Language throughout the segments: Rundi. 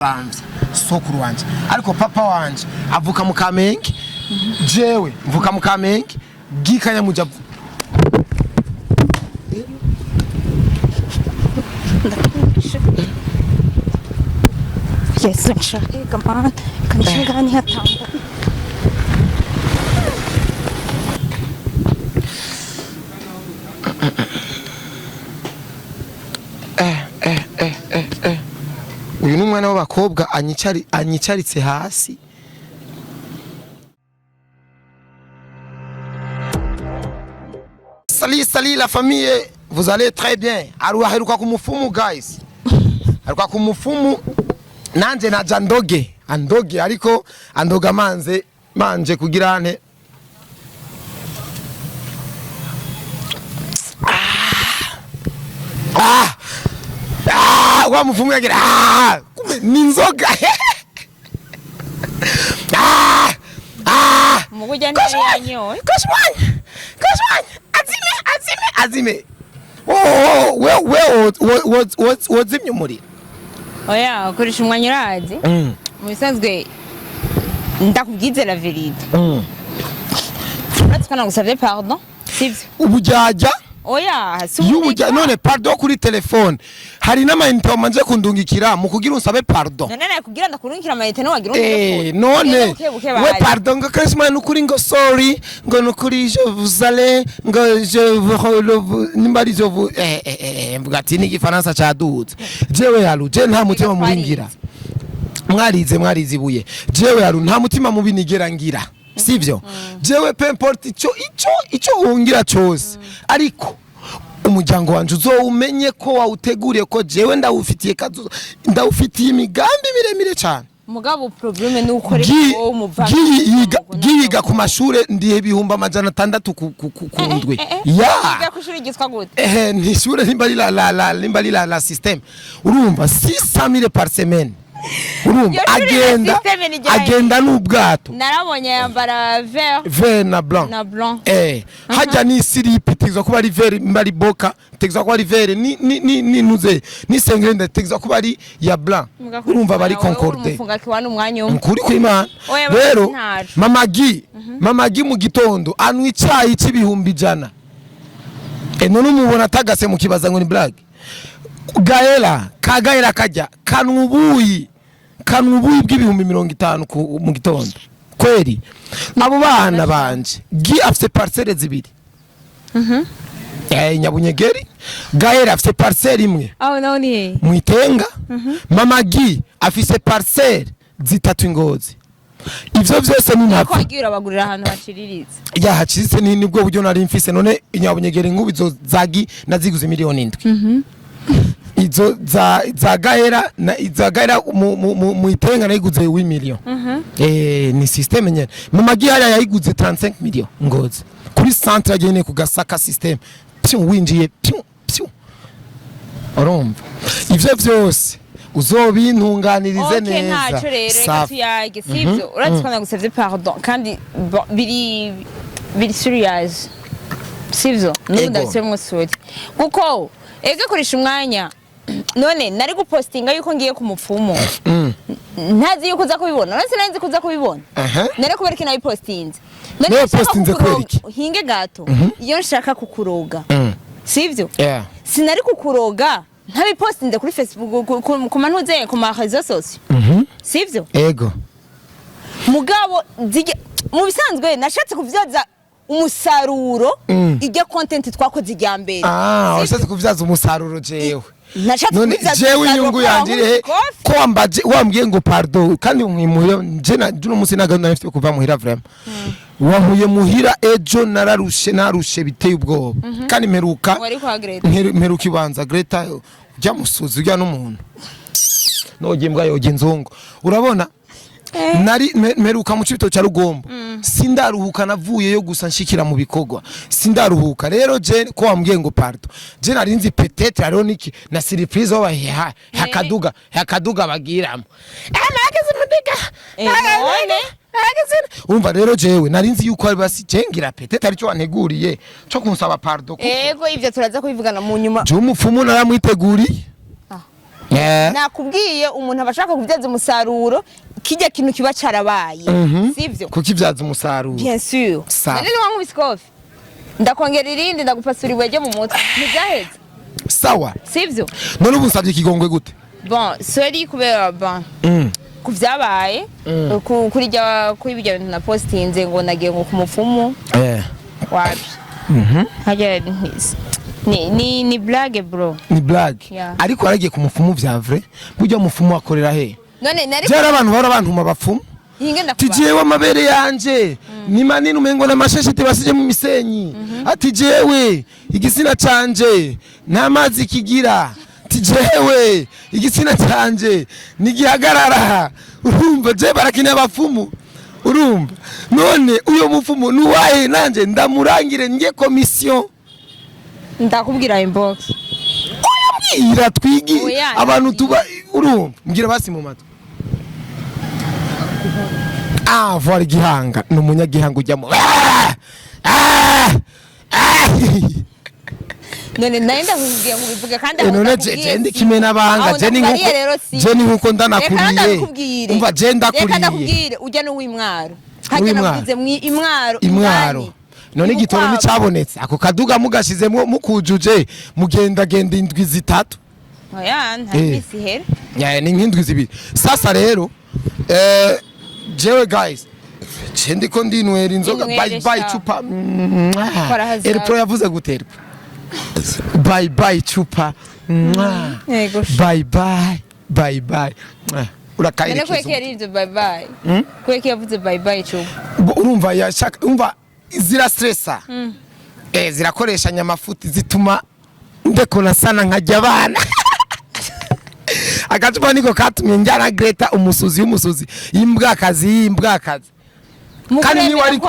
banza sokuru wanje ariko papa wanje avuka mu Kamenge jewe mvuka mu Kamenge gikanya muja Yes, nshaka kama kanishingani hatamba. uyu numwana w'abakobwa anyicaritse hasi. Salut la famille, vous allez très bien. Aruhaheruka ku mufumu guys. Aruka ku mufumu nanje naja andoge ariko andoga manje kugira ante. Wa mufumu yagira ni inzoga. Muguja ndani yanyoye. Koreshumwanya azime. Wazimye umuriro. Oya, Koreshumwanya urazi. Mu bisanzwe ndakubwize la vérité. Uretse nagusavye pardon. Sivyo. Ubujyaja. Oya, y'ubujya none pardon kuri telefone. Hari n'amayinite wamanje kundungikira mu kugira unsabe pardon. None kugira ndakurungikira amayinite no wagira telefone. None we pardon ngo Koreshumwanya nukuri ngo sorry ngo nukuri je vous allez ngo je nimbari je vous mbugati ni gifaransa caduze. Jewe yalu je nta mutima muringira. Mwarize ibuye. Jewe yalu nta mutima mubi nigera ngira. Sivyo jewe pe importe ico ungira cyose ariko umuryango wanje umenye ko wawuteguriye ko jewe ndawufitiye imigambi miremire cyane. Mugabo probleme ni uko reko giyiga ku mashure ndihe ibihumbi 600 kundwe yiga ku shuri gitwa gute ni shure nimbali la system urumva 600 000 par semaine. Urumva agenda n'ubwato narabonye yambara vert na blanc hajya ni silipi tegeza kuba ari vert mbari boka tegeza kuba ari vert ni nuze ni sengrende tegeza kuba ari ya blanc. Urumva bari concorde mukuri ku Imana. Rero mama gi mu gitondo anwa icyayi cy'ibihumbi 100 none umubona atagase mu kibaza ngo ni blague. Gaela kajya kanubuyi bw'ibihumbi 50 mu gitondo kweri. Abo bana banje gi afite parcelle zibiri Nyabunyegeri. Gaela afite parcelle imwe none Mwitenga. Mama gi afite parcelle 3 Ngozi. Ivyo vyose ni ntabwo kwagira bagurira ahantu haciriritse haciritse nibwo buryo nari mfise. None Nyabunyegeri ngubizo zagi naziguze miliyoni 7. Izo za Gaela na izagara mu itenga nayiguze 8 million. Ni system nyene. Mama gihara yayiguze 35 million Ngozi kuri centre agene ku Gasaka system winjiye urumva ivyo vyose uzobintunganirize neza. Okay, ntaco rero tuyage sivyo uretse ko nagusavye pardon kandi biri serious sivyo n'udafite musuri kuko ege Koreshumwanya none nari gupostinga yuko ngiye ku mupfumu ntazi yuko uza kubibona none sinanzi kuza kubibona nari kubereka nabipostinze none postinze kweriki hinge gato iyo nshaka kukuroga sivyo sinari kukuroga ntabipostinze kuri Facebook ku mantuze ku ma réseaux sociaux sivyo ego mugabo mu bisanzwe nashatse kuvyaza umusaruro ijya content twakoze ijyambere washatse kuvyaza umusaruro jewe none jewe inyungu yangire ko wambwiye ngo pardon kandi mwimuye je na duno musi naganda nafite kuva muhira vraiment wamuye muhira ejo narushe biteye ubwoba kandi mperuka ibanza Greta ujya musuzi ujya n'umuntu nogembwa yoge nzongo urabona nari meruka mu cibito ca Rugombo sindaruhuka navuye yo gusa nshikira mu bikogwa sindaruhuka. Rero je ko wambwiye ngo pardon je narinzi peut-être ariho niki na surprise wa hakaduga bagiramo nageze mudiga umva. Rero jewe narinzi yuko ari basi cengira peut-être ari cyo wanteguriye cyo kunsaba pardon. Ego ivyo turaza kubivugana mu nyuma. Je umupfumu naramwiteguriye nakubwiye umuntu abashaka kubyaza umusaruro kijya kintu kiba carabaye sivyo kukibyaza umusaruro bien sûr none wankubise kofi ndakongera irindi ndagupasura ibweje mu mutwe ntibyaheze sawa sivyo none ubu nsabye ikigongwe gute bon sorry kubera bon kuvyabaye kuri bijya bintu na postinze ngo nagiye ngo ku mupfumu wapi hajya ni blague bro ni blague ariko aragiye ku mupfumu vya vrai burya mupfumu akorera he none abantu barabantuma bapfumu tijewe amabere yanje ni manini umengo na masheshete basije mu misenyi ati jewe igisina canje nta mazi kigira tijewe igisina canje nigihagarara urumva je barakine abapfumu urumva none uyo mupfumu nuwaye nanje ndamurangire nge commission ndakubwira inbox uyambwira twigi abantu tuba urumva mbwira basi mu matwi voir gihanga n'umunyagihanga ujyamo none naenda kuvuga ngo bivuga kandi none je ndikimena abanga je ni nkuko ndanakuriye umva je ndakuriye reka ndakubwire ujya no wimwaro hajya navuze imwaro none igitoro nicabonetse ako kaduga mugashizemo mukujuje mugenda genda indwi zitatu oya ntabisi hera ni nk'indwi zibiri sasa rero jewe guys ndiko ndinwera inzoga bye chupa erpro yavuze guterwa bye chupa bye urakaire kwekera bye kweke yavuze bye chupa urumva yashaka umva zira stressa zirakoreshanya amafuti zituma ndekona sana nkajya abana akacupa niko katumye njyana Greta umusuzi imbwakazi kandi ni wari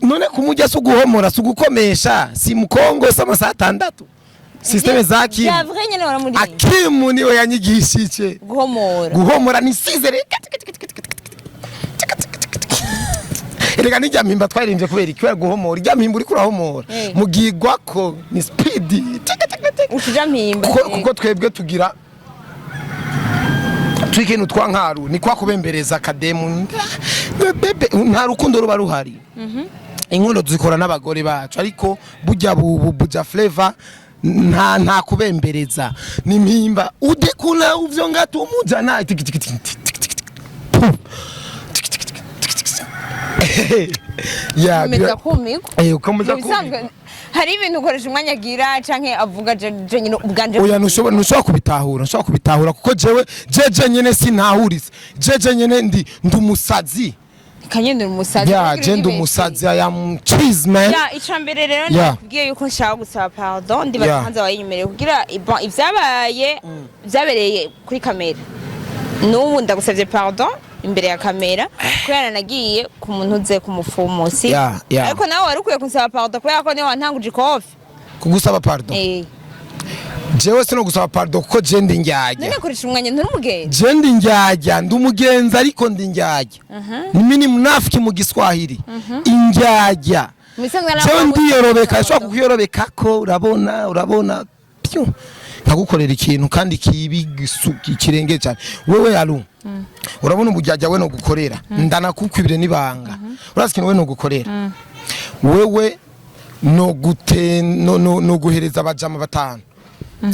none kumujya suguhomora sugukomesha si mukongo sama saa 6 systeme zaki akimu niwe yanyigishije guhomora ni sizere erega nijya mpimba twaririmvye kubera ikiwa guhomora ijya mpimba uri kurahomora mugigwa ko ni speed ukija mpimba kuko twebwe tugira twikenu twankaru ni kwa kubembereza akademu nta rukundo ruba ruhari inkondo zikora n'abagore bacu ariko buja flavor nta kubembereza ni mpimba udekuna uvyo ngatu umujana ya ukomeza kumika hari ibintu ukoresha umwanya agira canke avuga je nyine ubwanje oya nushobora kubitahura kuko jeje nyene sinahurize jeje nyene ndi umusazi kanyende umusazi je ndi umusazi I am cheese man icambere rero nakubwiye yuko nshaka gusaba pardon ndi batanze wayimereye kugira ivyabaye vyabereye kuri kamera n'ubu ndagusavye pardon imbere ya kamera kubera nagiye ku muntu uze ku mupfumu si ariko nawe wari ukwiye kunsaba pardon kubera ko niwe wantanguje ikofi kugusaba pardon jewe sino gusaba pardon kuko je ndi njyajya none koresha umwanya nturi umugenzi je ndi njyajya ndi umugenzi ariko ndi njyajya ni mini mnafiki mu Giswahili injyajya jewe ndiyorobeka shaka kuyorobeka ko urabona pyo nkagukorera ikintu kandi kibi kirenge cyane wewe yaru urabona ubujyajya we no gukorera ndanakukwibire nibanga urasikino we no gukorera wewe no guhereza abajama batanu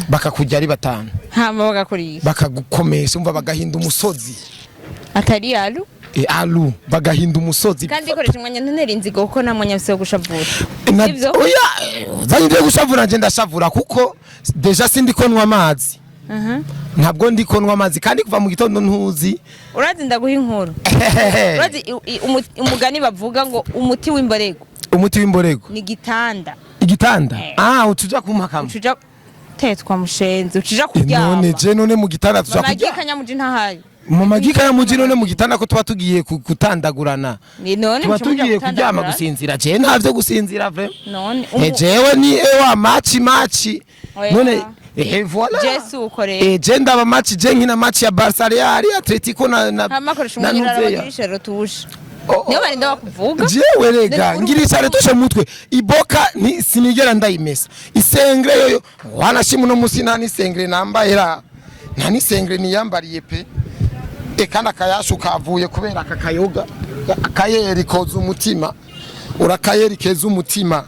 bakakujya ari batanu hama bagakurira bakagukomesha umva bagahinda umusozi atari alu alu bagahinda umusozi kandi ikoresha umwanya ntuneri inzigo kuko nta mwanya wose wo gushavura sivyo oya zanyije gushavura nje ndashavura kuko deja sindi konwa amazi ntabwo ndi konwa amazi kandi kuva mu gitondo ntuzi urazi ndaguha inkuru urazi umugani bavuga ngo umuti w'imborego ni igitanda utuja kumakamo utuja tetwa mushenzi ucija kuryama none mu gitanda tuja kuryama magikanya muji ntahaye mu magikanya muji none mu gitanda ko tuba tugiye kutandagurana tuba tugiye kuryama gusinzira je ntavyo gusinzira vraiment none jewe ni ewa machi none voilà Jesu ukoreye je ndaba match je nkina match ya Barca Real Atletico na amakoresha umunyira abagirisha rotusha niyo bari ndabakuvuga jewe rega ngirisha retusha mutwe iboka ni sinigera ndayimesa isengre yoyo wanashimu no musi nani sengre nambaye ra nta n'isengere niyambariye pe kandi akayashu kavuye kubera aka kayoga akayeri koza umutima urakayeri keza umutima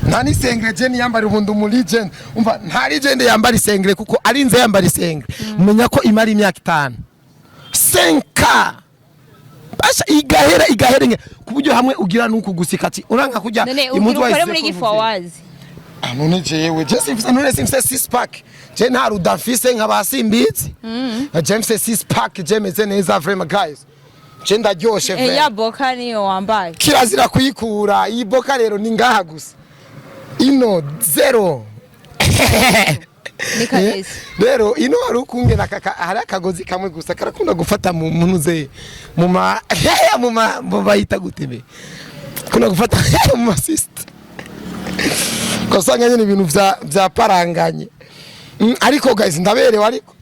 nta n'isengere je niyambara ubundi mu legend umva nta legend yambara isengere kuko ari nze yambara isengere umenya ko imara imyaka 5 5 basha igahera ku buryo hamwe ugira nuko gusika ati uranka kujya imuntu wese muri gifawazi none jewe just if none simse 6 pack je nta rudafise nk'abasimbizi James 6 pack jemeze neza vraiment guys je ndaryoshe vraiment ya boka niyo wambaye kirazira kuyikura iyi boka rero ni ngaha gusa ino zero nikahese rero ino ari ukungena hari akagozi kamwe gusa karakunda gufata mu munuze mu bayita gutebe kuna gufata mu assist kosanga nyine ibintu bya paranganye ariko guys ndaberewe ariko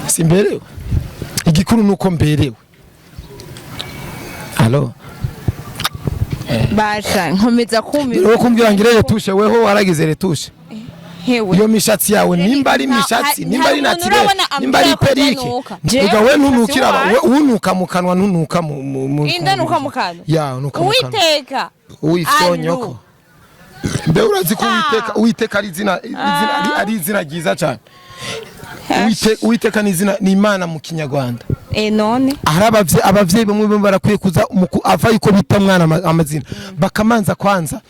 simberewe igikuru nuko mberewe allo basha nkomeza kumira wo kumbwira ngire retushe weho waragize retushe hewe iyo mishatsi yawe nimba ari mishatsi nimba ari natire nimba ari perike ega we ntunukira we unuka mu kanwa ntunuka mu indanuka mu kanwa ya unuka mu kanwa witeka uifonyoko mbe urazi ko witeka ari izina ryiza cyane witeka ni izina ni Imana mu Kinyarwanda none abavyeyi bamwe barakwiye kuza ava yuko bita mwana amazina bakamanza kwanza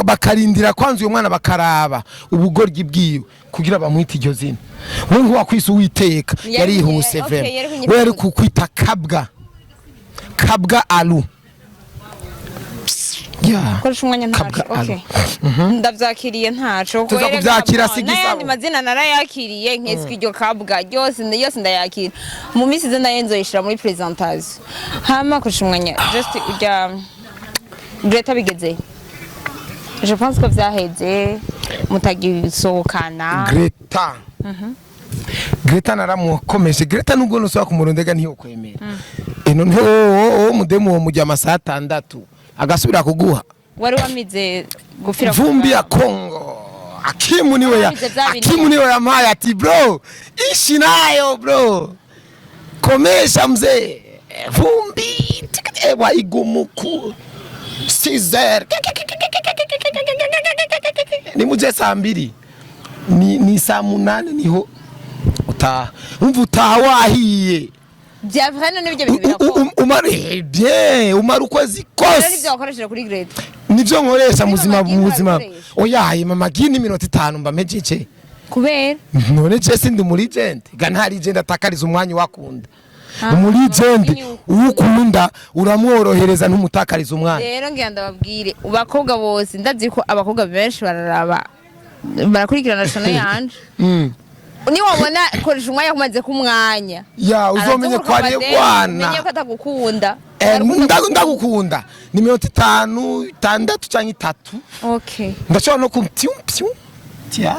bakarindira kwanza uyu mwana bakaraba ubugoryi bwiwe kugira bamwite iryo zina we ngo wakwise uwiteka yarihuse vraiment we ari kukwita kabwa alu Koreshumwanya ntacu okay ndavyakiriye ntacu tuza kuvyakira sigisabo n'ayandi mazina narayakiriye nkeswe iryo kabwa yose ndayakira mu misi ze ndayenzoyishira muri presentation hama Koreshumwanya just ujya Greta bigeze je pense que vyaheze mutagisohokana Greta naramukomeje Greta nubwo nosaba kumurondega ntiyo kwemera none mudemu wo mujya amasaha 6 agasubira kuguha wari wamize gufira vumbi ya Kongo Akimu niwe yamaye ati bro ishi nayo bro komesha mzee vumbi ewa igumuku Caesar ni muje saa 2 ni saa 8 niho utaha wahiye bya vraiment nibyo bintu birakora umara ukwezi kose nibyo wakoresheje kuri Greta nivyo nkoresha mu buzima oya mama gini minota 5 mba mejeje kubera none je sindi muri legend ga nta legend atakariza umwanya wakunda muri legend ukunda uramworohereza ntumutakariza umwanya rero ngira ndababwire ubakobwa bose ndazi ko abakobwa benshi barakurikirana channel yanje ni wabona Koreshumwanya kumaze kumwanya ya uzomenye ko ari bwana menye ko atagukunda ndagukunda ni minota 5 6 cyangwa 3 okay ndashobora no kumpiu tia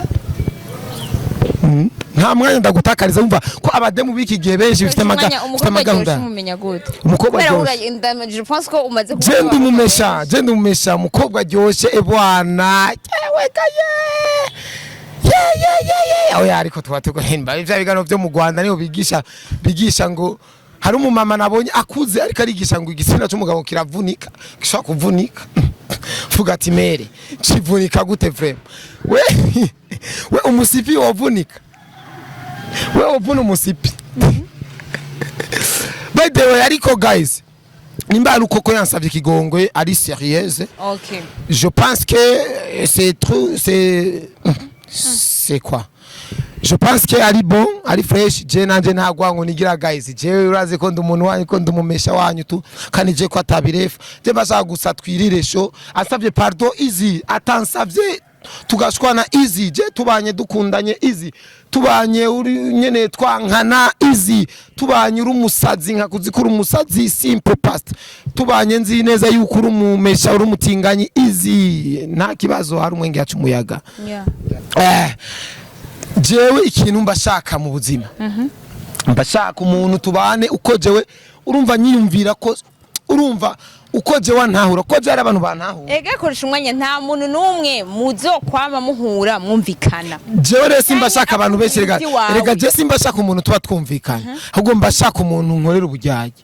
nta mwanya ndagutakariza umva ko abademu biki gihe benshi bifite amagahunda umumenya gute umukobwa je pense ko umaze gende umumesha umukobwa ryoshe bwana yewe kaye oya ariko twatuko himba ivya bigano byo mu Rwanda niho bigisha ngo hari umumama nabonye akuze ariko arigisha ngo igisina cy'umugabo kiravunika gishobora kuvunika vuga ati mere kivunika gute vraiment we umusipi wavunika we ovuna umusipi by the way ariko guys nimba ari uko yansavye kigongwe ari sérieuse okay je pense que c'est quoi je pense que ari bon ari fresh je nanje ntagwango nigira guys je uraze ko ndumuntu wanyu ko ndumumesha wanyu tu kandi je ko atabirefa je bashaka gusa twirire sho asavye pardon easy atansavye tugashwana easy je tubanye dukundanye easy tubanye uri nyene twankana easy tubanye uri umusazi nkakuzikura umusazi simple past tubanye nzi neza yuko uri umumesha uri umutinganyi easy nta kibazo hari umwenge yacu umuyaga jewe ikintu mbashaka mu buzima mbashaka umuntu tubane uko jewe urumva nyiyumvira ko urumva uko je wantahura ko je ari abantu bantahura ega Koreshumwanya nta muntu numwe muzokwama muhura mwumvikana jewe rero simba shaka abantu benshi rega je simba shaka umuntu tuba twumvikana ahubwo mba shaka umuntu nkorera ubujyaje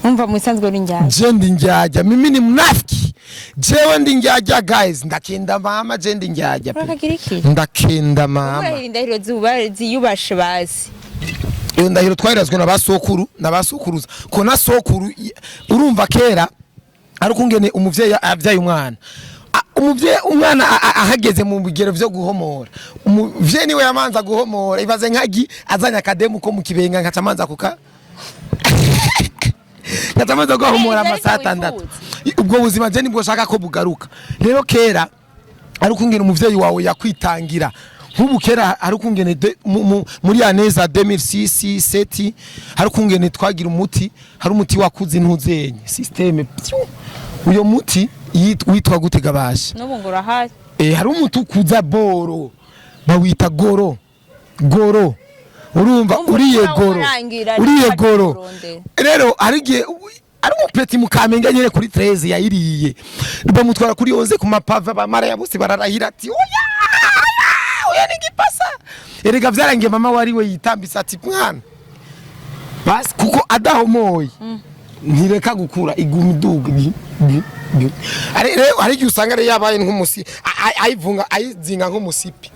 umva musanzwe uri njyaje je ndi njyaje mimi ni mnafiki jewe ndi njyaje guys ndakenda mama je ndi njyaje ndakenda mama indahiro ziyubashe basi iyo ndahiro twayirazwe n'abasokuruza ko na sokuru urumva kera ari kungene umuvyeyi avyaye umwana umwana ahageze mu bigero vyo guhomora umuvyeyi niwe yamanza guhomora ibaze nkagi azanya akademu ko mu kibenga nkacamanza kuka nkacamanza guhomora amasaha 6 ubwo buzima je nibwo shaka ko bugaruka rero kera ari kungene umuvyeyi wawe yakwitangira nk'ubu kera hari kungene muri aneza 2006 7 hari kungene twagira umuti hari umuti wakuze ntuzenye systeme uyo muti witwa gutega basha no bungura hayi hari umuti ukuza boro bawita goro urumva uriye goro rero arigiye ari umupeti mukamenga nyene kuri 13 yayiriye bamutwara kuri 11 ku mapava bamara ya bose bararahira ati oya nigipasa erega vyarangiye mama wariwe yitambisa ati mwana basi kuko adahomoye ntireka gukura igumi duga rero ari usanga ari yabaye nk'umusi ayivunga ayizinga nk'umusipi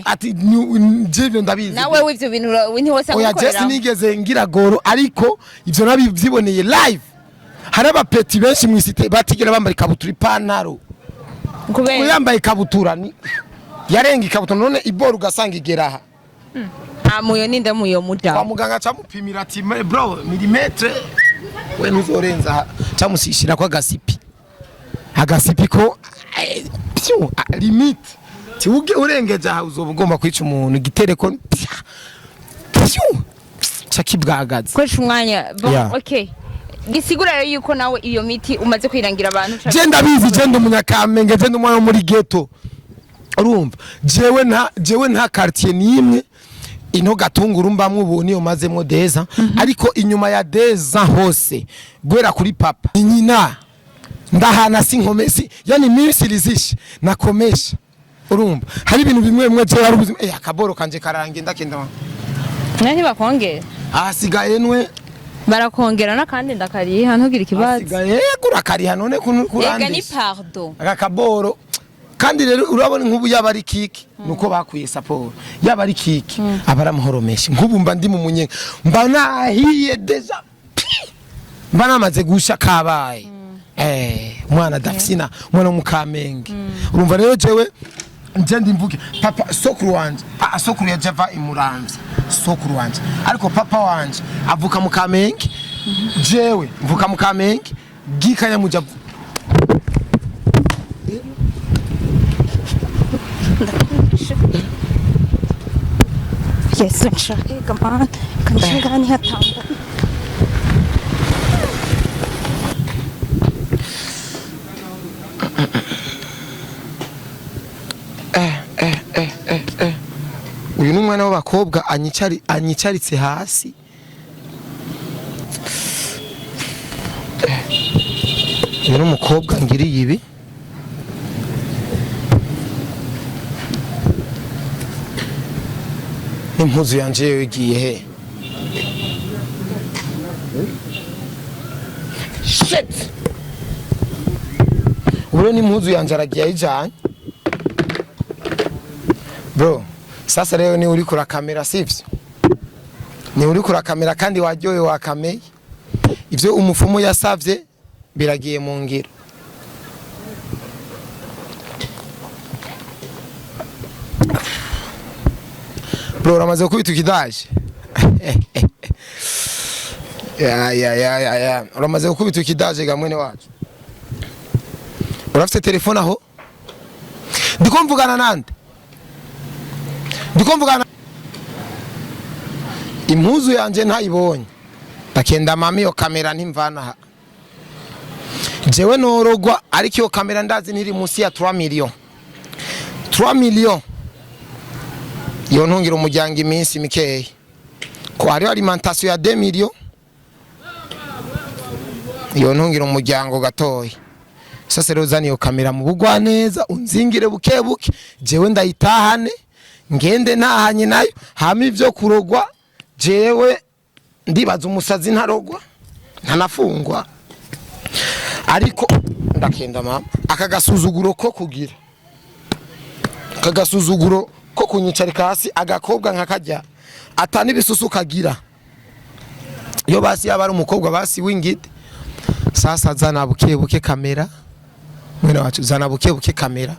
ati njevyo ndabizi nawe w'ivyo bintu wose oya Jesse nigeze ngira goro ariko ivyo nabivyiboneye live hari abapeti benshi mwisite batigera bambara ikabutura ipantaro kubera yambaye ikabutura ni yarenga ikabutura none iboro ugasanga igeraha amuyo ninda muyo muda kwa muganga camupimira ati bro milimetre we nuzorenza camusishira kwa agasipi ko limite ti urengeje aha uzoba ugomba kwica umuntu gitereko cakibwagaza Koreshumwanya okay gisigura rero yuko nawe iyo miti umaze kwirangira abantu je ndabizi je ndumunyakamenga je ndumwana muri ghetto urumva jewe nta quartier nimwe ino gatunguru mbamwe ubu niyo mazemo deza ariko inyuma ya deza hose gwera kuri papa nyina ndahana sinkomesi yani misirizishe nakomesha urumva hari ibintu bimwe je hari ubuzima akaboro kanje karange ndakenda nani bakongera asigaye nwe barakongera nakandi ndakariha ntugira ikibazo asigaye kurakariha none kurandisha ega ni pardon akaboro kandi rero urabona nk'ubu yaba ari kiki nuko bakuye support yaba ari kiki abaramuhoromesha nk'ubu mba ndi mu munyenga mba nahiye deja mba namaze gusha kabaye mwana dafsina mwana mukamenge urumva rero jewe nje ndimvuge papa sokuru wanje sokuru ya Java imuramvye sokuru wanje ariko papa wanje avuka mu Kamenge jewe mvuka mu Kamenge gikanya muja Yes, nshaka kamana kanshingani hatamba uyu numwana w'abakobwa anyicaritse hasi uyu numukobwa ngiriye ibi impuzu yanje yewe igiye he shit ubu ni impuzu yanje aragiye ayijanye bro sasa rero ni uri kura kamera sivyo ni uri kura kamera kandi waryoye wakameye ivyo umufumo yasavye biragiye mu ngiro bro uramaze kubita ukidaje ya uramaze kubita ukidaje ga mwene wacu urafite telefone aho ndikumvugana nande ndikumvugana impuzu yanje ntayibonye bakenda mami yo kamera ntimvana jewe norogwa ariko iyo kamera ndazi ntiri munsi ya 3 million iyo ntungira umuryango iminsi mikeya ko hari alimentation ya 2 millions iyo ntungira umuryango gatoya sasa rero zaniyo kamera mu bugwa neza unzingire buke buke jewe ndayitahane ngende nahanye nayo hama ivyo kurogwa jewe ndibaza umusazi ntarogwa ntanafungwa ariko ndakenda mama akagasuzuguro ko kugira akagasuzuguro ko kunyicarika hasi agakobwa nkakajya atani bisusu kagira yo basi yabari umukobwa basi wingide sasa zana buke buke kamera mwene wacu zana buke buke kamera